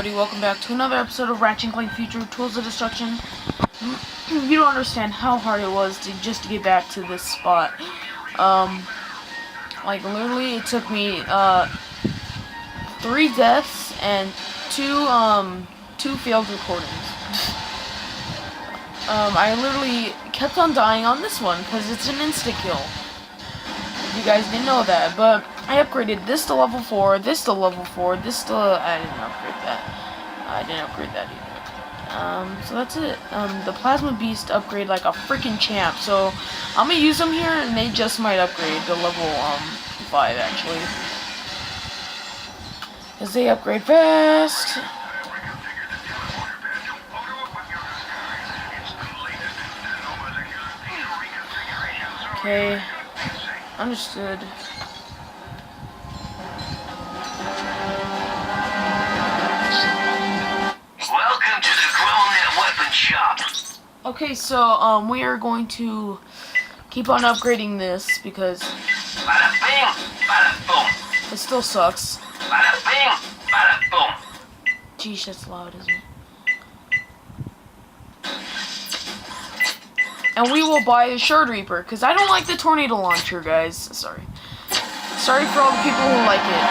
everybody, welcome back to another episode of Ratchet and Clank Future Tools of Destruction. You don't understand how hard it was to just get back to this spot. Like literally it took me 3 deaths and two failed recordings. I literally kept on dying on this one because it's an insta-kill. You guys didn't know that, but I upgraded this to level 4, this to level 4, this to... I didn't upgrade that. I didn't upgrade that either. So that's it. The Plasma Beast upgrade like a freaking champ, so I'm gonna use them here, and they just might upgrade to level 5, actually. Because they upgrade fast. Okay. Understood. Welcome to the Grown Weapon Shop. Okay, so we are going to keep on upgrading this because Bada bing, bada boom. it still sucks. Bada bing, bada boom. Geez, that's loud, isn't it? And we will buy a Shard Reaper, because I don't like the tornado launcher, guys. Sorry. Sorry for all the people who like it.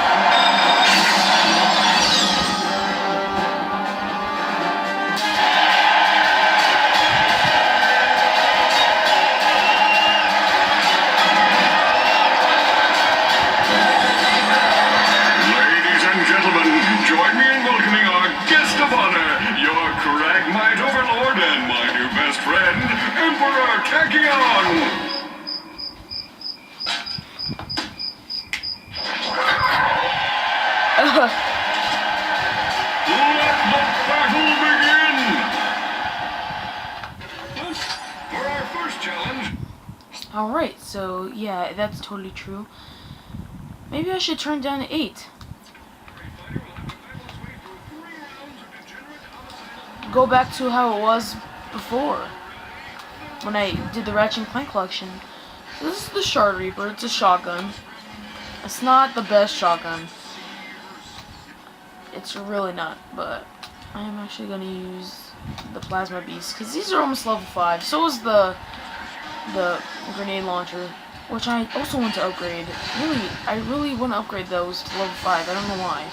Ladies and gentlemen, join me in welcoming our guest of honor, your Cragmite Overlord and my new best friend, Emperor Tachyon! Let the battle begin! For our first challenge... Alright, so yeah, that's totally true. Maybe I should turn down to 8. Go back to how it was before, when I did the Ratchet and Clank collection. So this is the Shard Reaper. It's a shotgun. It's not the best shotgun. It's really not, but I am actually going to use the Plasma Beast, because these are almost level 5. So is the grenade launcher, which I also want to upgrade. I really want to upgrade those to level 5. I don't know why.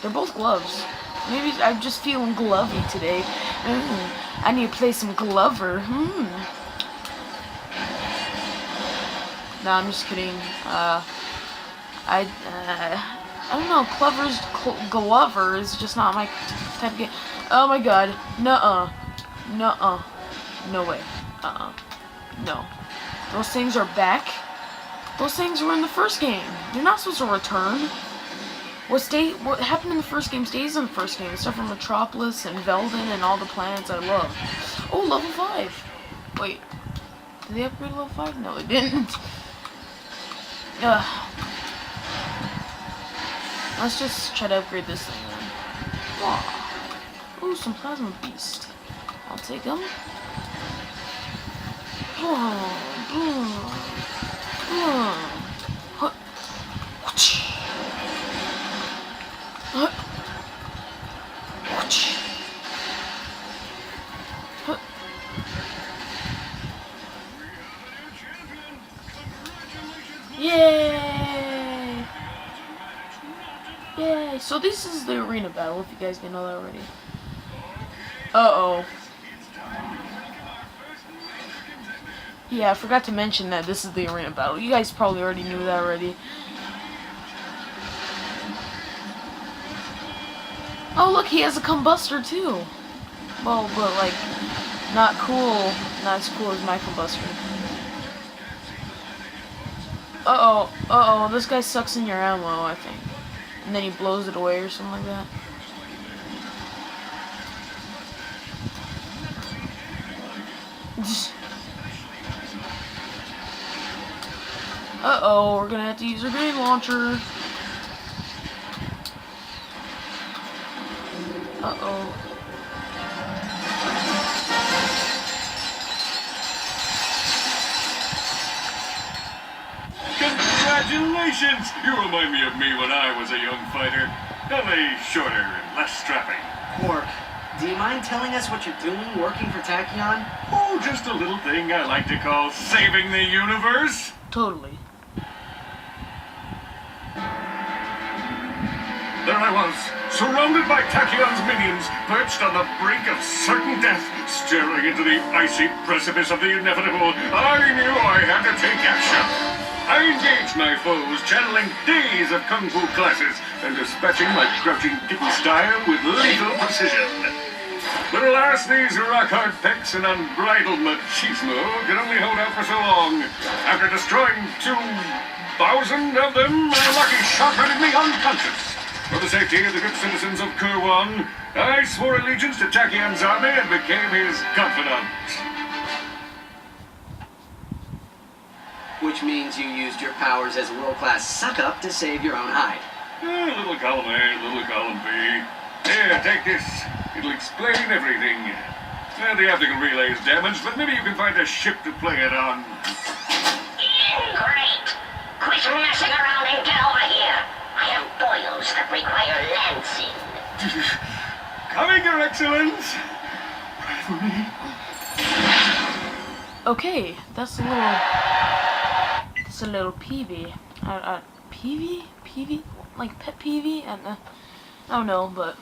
They're both gloves. Maybe I'm just feeling glovey today. I need to play some Glover. Nah, I'm just kidding. I don't know. Glover is just not my type of game. Oh my god. Nuh-uh. Nuh-uh. No way. No. Those things are back. Those things were in the first game. They're not supposed to return. What happened in the first game stays in the first game. Stuff from Metropolis and Velden and all the planets I love. Oh, level 5. Wait. Did they upgrade level 5? No, they didn't. Let's just try to upgrade this thing then. Ooh, some Plasma Beast. I'll take them. Yay! Yay! So this is the arena battle, if you guys didn't know that already. Uh-oh. Yeah, I forgot to mention that this is the arena battle. You guys probably already knew that already. Oh, look, he has a combustor, too. Well, but, like, not cool. Not as cool as my combustor. Uh-oh. Uh-oh. This guy sucks in your ammo, I think. And then he blows it away or something like that. Uh-oh. We're gonna have to use our grenade launcher. Uh-oh. Congratulations! You remind me of me when I was a young fighter. Only shorter and less strapping. Quark, do you mind telling us what you're doing working for Tachyon? Oh, just a little thing I like to call saving the universe. Totally. There I was, surrounded by Tachyon's minions, perched on the brink of certain death, staring into the icy precipice of the inevitable. I knew I had to take action. I engaged my foes, channeling days of kung fu classes, and dispatching my crouching kitten style with lethal precision. But alas, these rock-hard pecs and unbridled machismo can only hold out for so long. After destroying 2,000 of them, a lucky shot rendered me unconscious. For the safety of the good citizens of Kurwan, I swore allegiance to Tachyon's army and became his confidant. Which means you used your powers as a world-class suck-up to save your own hide. Little column A, little column B. Here, take this. It'll explain everything. The optical relay is damaged, but maybe you can find a ship to play it on. Great! Quit messing around and get over here! I have boils that require lancing. Coming, Your Excellence! Pray for me. Okay, that's a little peevy. Peevy? Peevy? Like pet peevy? I don't know, but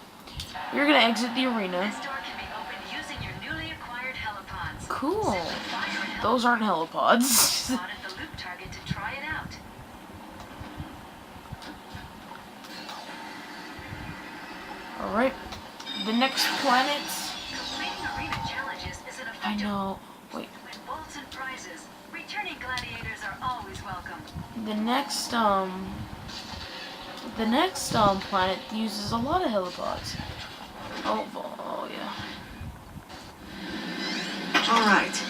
you're gonna exit the arena. This door can be opened using your newly acquired helipods. Cool. Simply fire a Those aren't helipods. spot at the loop target to try it out. Alright. The next planet. Completing arena challenges is an I effective know. Wait. to win bolts and prizes. Returning gladiators are always welcome. The next planet uses a lot of helipods. Oh yeah. Alright,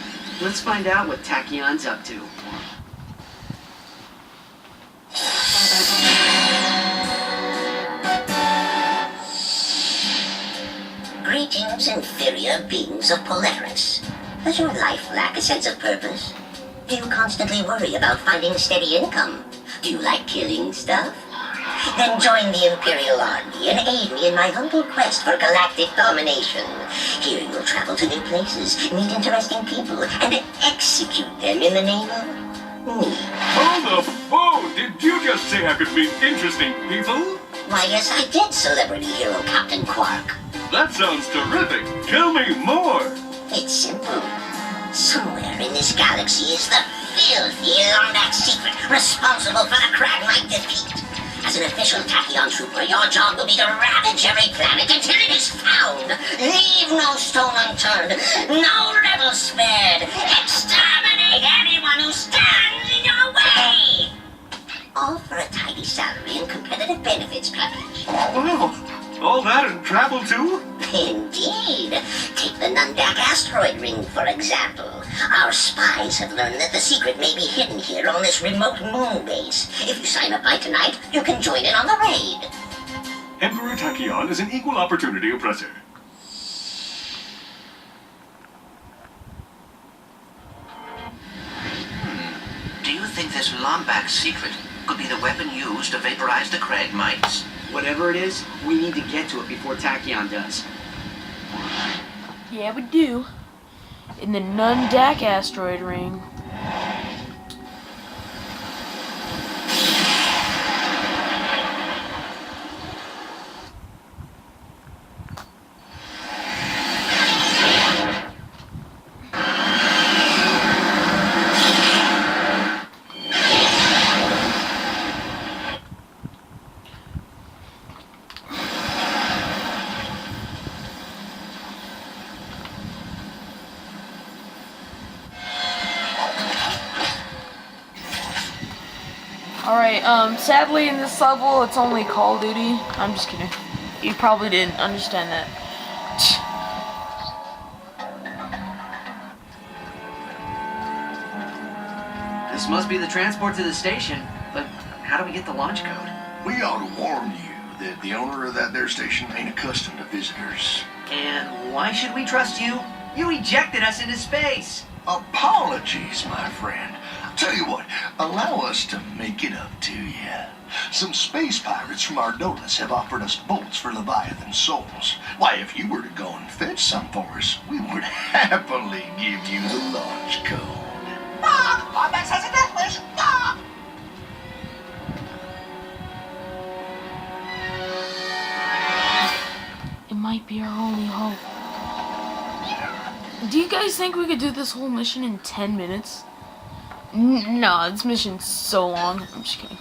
let's find out what Tachyon's up to. Greetings, inferior beings of Polaris. Does your life lack a sense of purpose? Do you constantly worry about finding steady income? Do you like killing stuff? Then join the Imperial Army and aid me in my humble quest for galactic domination. Here you'll travel to new places, meet interesting people, and execute them in the name of me. Hold the phone! Did you just say I could meet interesting people? Why, yes, I did, celebrity hero Captain Quark. That sounds terrific. Tell me more. It's simple. Somewhere in this galaxy is the filthy lombax secret responsible for the Kragmite defeat. As an official Tachyon trooper, your job will be to ravage every planet until it is found. Leave no stone unturned, no rebel spared. Exterminate anyone who stands in your way. All for a tidy salary and competitive benefits package. Wow, all that and travel too? Indeed. Take the Nundak asteroid ring, for example. Our spies have learned that the secret may be hidden here on this remote moon base. If you sign up by tonight, you can join in on the raid. Emperor Tachyon is an equal opportunity oppressor. Do you think this lombax secret could be the weapon used to vaporize the Kragmites? Whatever it is, we need to get to it before Tachyon does. Yeah, we do. In the Nundak asteroid ring. Alright, sadly in this level it's only Call of Duty. I'm just kidding. You probably didn't understand that. This must be the transport to the station, but how do we get the launch code? We ought to warn you that the owner of that there station ain't accustomed to visitors. And why should we trust you? You ejected us into space. Apologies, my friend. Tell you what, allow us to make it up to you. Some space pirates from Ardolus have offered us bolts for Leviathan souls. Why, if you were to go and fetch some for us, we would happily give you the launch code. Lombax has a death wish. It might be our only hope. Do you guys think we could do this whole mission in 10 minutes? No, this mission's so long. I'm just kidding.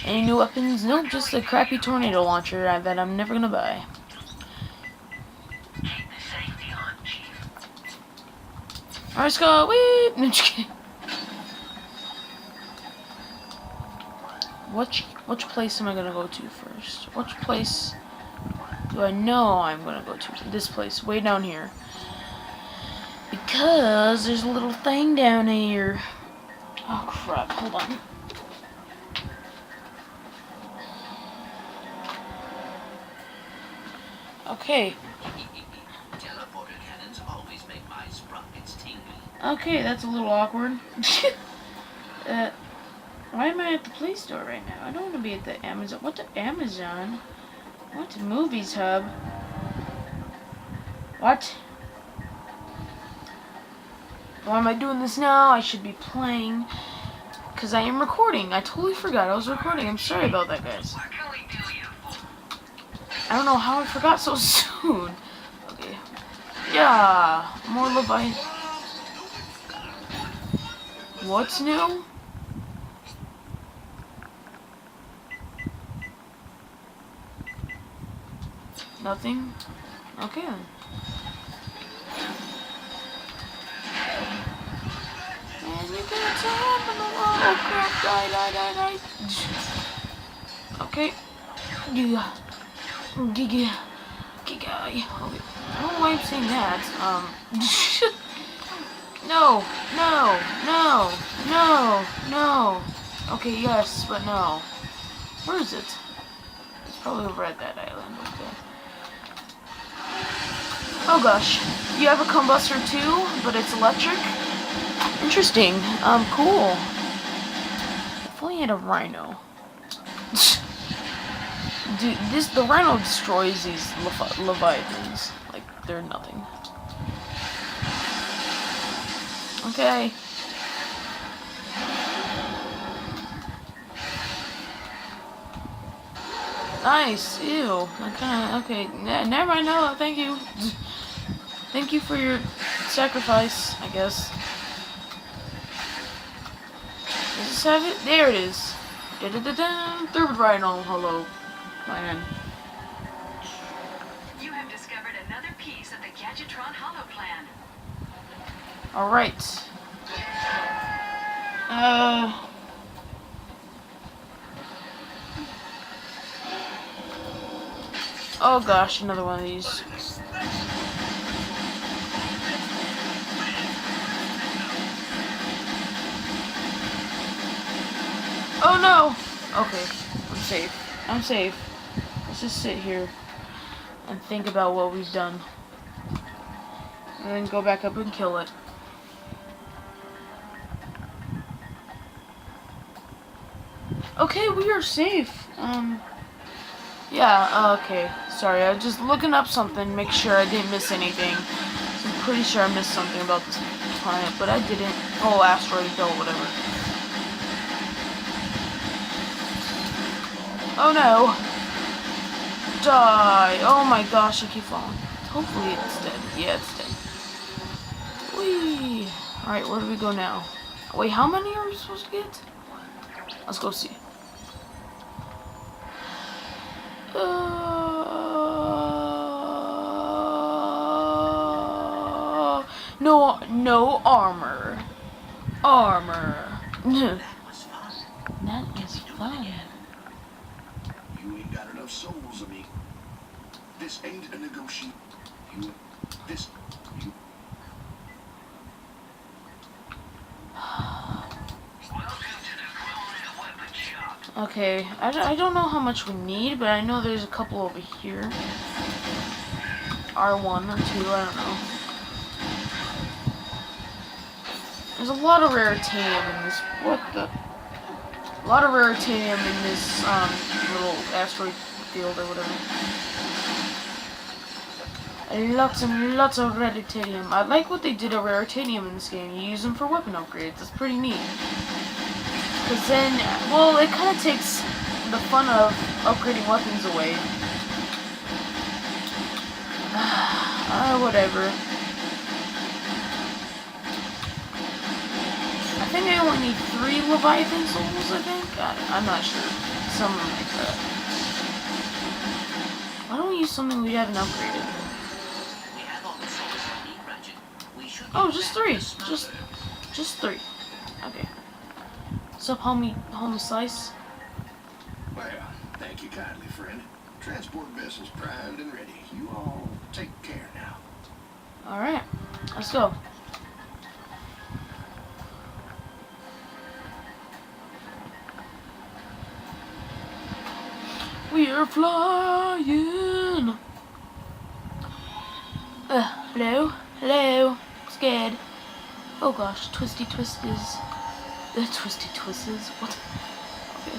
Any new weapons? Nope, just a crappy tornado launcher that I'm never gonna buy. Alright, Scott, wait! No, just kidding. Which place am I gonna go to first? Which place do I know I'm gonna go to? This place, way down here. Because there's a little thing down here. Oh crap, hold on. Okay. Teleporter cannons always make my sprockets tingle. Okay, that's a little awkward. Why am I at the Play Store right now? I don't want to be at the Amazon. What the Amazon? What the Movies Hub? What? Why am I doing this now? I should be playing. Because I am recording. I totally forgot I was recording. I'm sorry about that, guys. I don't know how I forgot so soon. Okay. Yeah. More Leviathan. What's new? Nothing? Okay then. And you can tell in the wall. Oh crap, die. Okay. Giga. Okay. I don't know why I'm saying that. No. Okay, yes, but no. Where is it? It's probably over at that island. Okay. Oh gosh. You have a combustor too, but it's electric? Interesting. Cool. If only I had a rhino. Dude, the rhino destroys these leviathans. Like, they're nothing. Okay. Nice. Ew. I kinda, okay. Never mind. No, thank you. Thank you for your sacrifice, I guess. Does this have it? There it is. Da-da-da-da. Third rhino. Hello, man. You have discovered another piece of the Gadgetron Hollow Plan. Alright. Oh gosh, another one of these. Oh no! Okay, I'm safe. Let's just sit here and think about what we've done. And then go back up and kill it. Okay, we are safe. Yeah, okay. Sorry, I was just looking up something, make sure I didn't miss anything. So I'm pretty sure I missed something about this planet, but I didn't. Oh, asteroid belt, whatever. Oh no! Die! Oh my gosh, I keep falling. Hopefully it's dead. Yeah, it's dead. Whee! Alright, where do we go now? Wait, how many are we supposed to get? Let's go see. No armor. That was fun. That is fun. You ain't got enough souls of me. This ain't a negotiation. Okay, I don't know how much we need, but I know there's a couple over here. R1 or 2, I don't know. There's a lot of raritanium in this. What the? A lot of raritanium in this little asteroid field or whatever. Lots and lots of raritanium. I like what they did to raritanium in this game. You use them for weapon upgrades. That's pretty neat. Because then, well, it kind of takes the fun of upgrading weapons away. Whatever. I think I only need 3 Leviathan souls, I think? I'm not sure. Something like that. Why don't we use something we haven't upgraded? We have all the souls we need, Ratchet. We should Oh, get just back 3. to Smother. Just 3. Okay. What's up, homie Slice? Well, thank you kindly, friend. Transport vessel's primed and ready. You all take care now. Alright. Let's go. We are flying. Hello? Hello? Scared. Oh gosh, twisty twisters. Twisty twisters. What? Okay.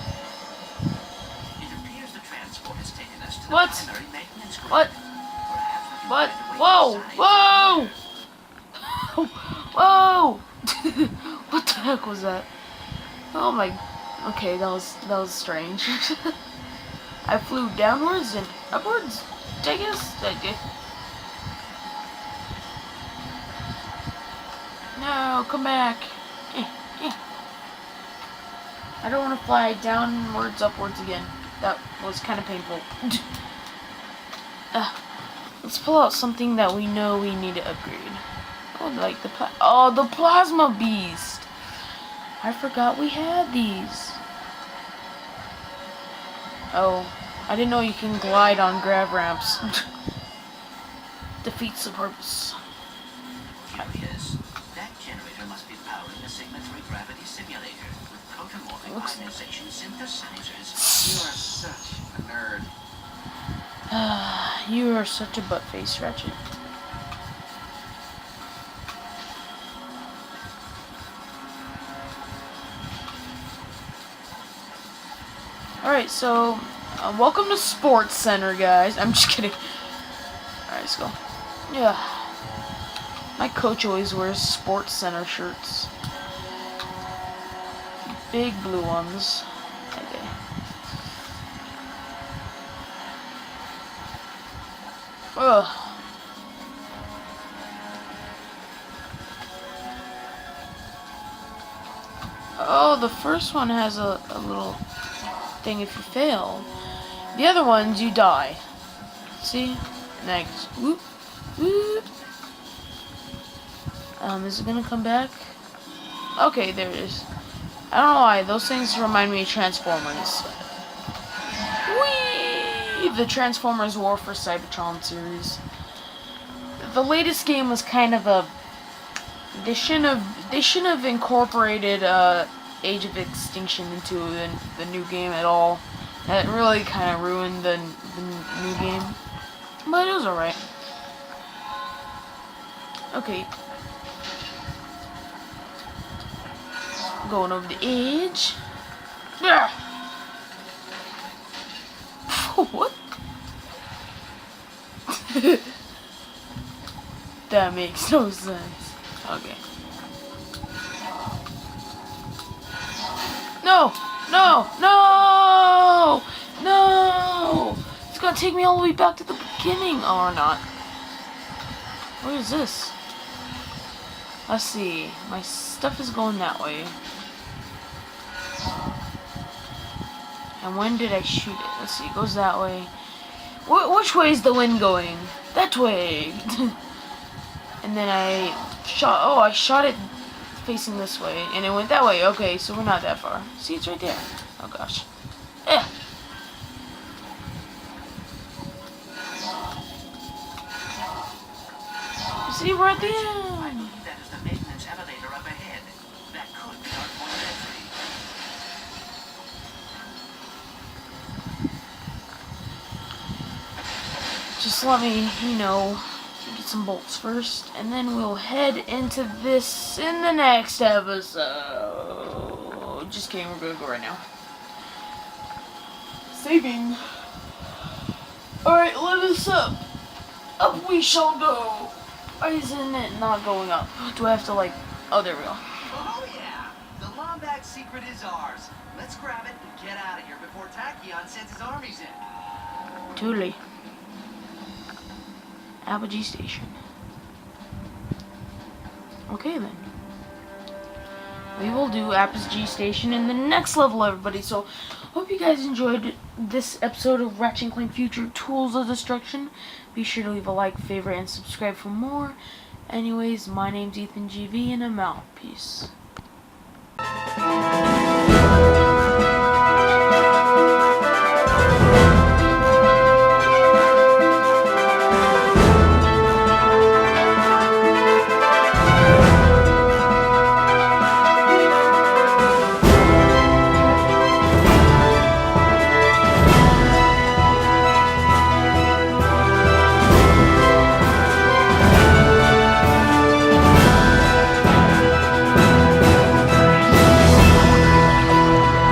It appears the transport has taken us to the What? primary maintenance grid. What? Perhaps we can What? find a way Whoa! inside. Whoa! Whoa! What the heck was that? Oh my. Okay, that was strange. I flew downwards and upwards. I guess. No, come back. I don't want to fly downwards, upwards again. That was kind of painful. Let's pull out something that we know we need to upgrade. Oh, like the the plasma beast. I forgot we had these. Oh, I didn't know you can glide on grav ramps. Defeats the purpose. Curious. That generator must be powering a Sigma-3 gravity simulator with protomorphic ionization synthesizers. You are such a nerd. You are such a butt-face, Ratchet. Alright, so, welcome to Sports Center, guys. I'm just kidding. Alright, let's go. Yeah. My coach always wears Sports Center shirts. Big blue ones. Okay. Ugh. Oh, the first one has a little thing if you fail. The other ones, you die. See? Next. Whoop. Whoop. Is it gonna come back? Okay, there it is. I don't know why. Those things remind me of Transformers. Whee! The Transformers War for Cybertron series. The latest game was kind of a... They shouldn't have incorporated Age of Extinction into the new game at all. That really kind of ruined the new game. But it was alright. Okay. Going over the edge. Yeah. What? That makes no sense. Okay. No! No! No! No! It's gonna take me all the way back to the beginning. Or not. What is this? Let's see. My stuff is going that way. And when did I shoot it? Let's see. It goes that way. Which way is the wind going? That way. And then I shot. Oh, I shot it facing this way, and it went that way. Okay, so we're not that far. See, it's right there. Oh gosh. Eh. See, we're at the I end. believe that is the maintenance elevator up ahead. That could be our point of entry. Just let me, get some bolts first, and then we'll head into this in the next episode. Just kidding, we're gonna go right now. Saving. Alright, let us up. Up we shall go. Why isn't it not going up? Do I have to like... Oh, there we go. Oh yeah! The lombax secret is ours. Let's grab it and get out of here before Tachyon sends his armies in. Totally. Apogee Station. Okay then. We will do Apogee Station in the next level, everybody. So, hope you guys enjoyed this episode of Ratchet and Clank Future Tools of Destruction. Be sure to leave a like, favorite, and subscribe for more. Anyways, my name's Ethan GV, and I'm out. Peace.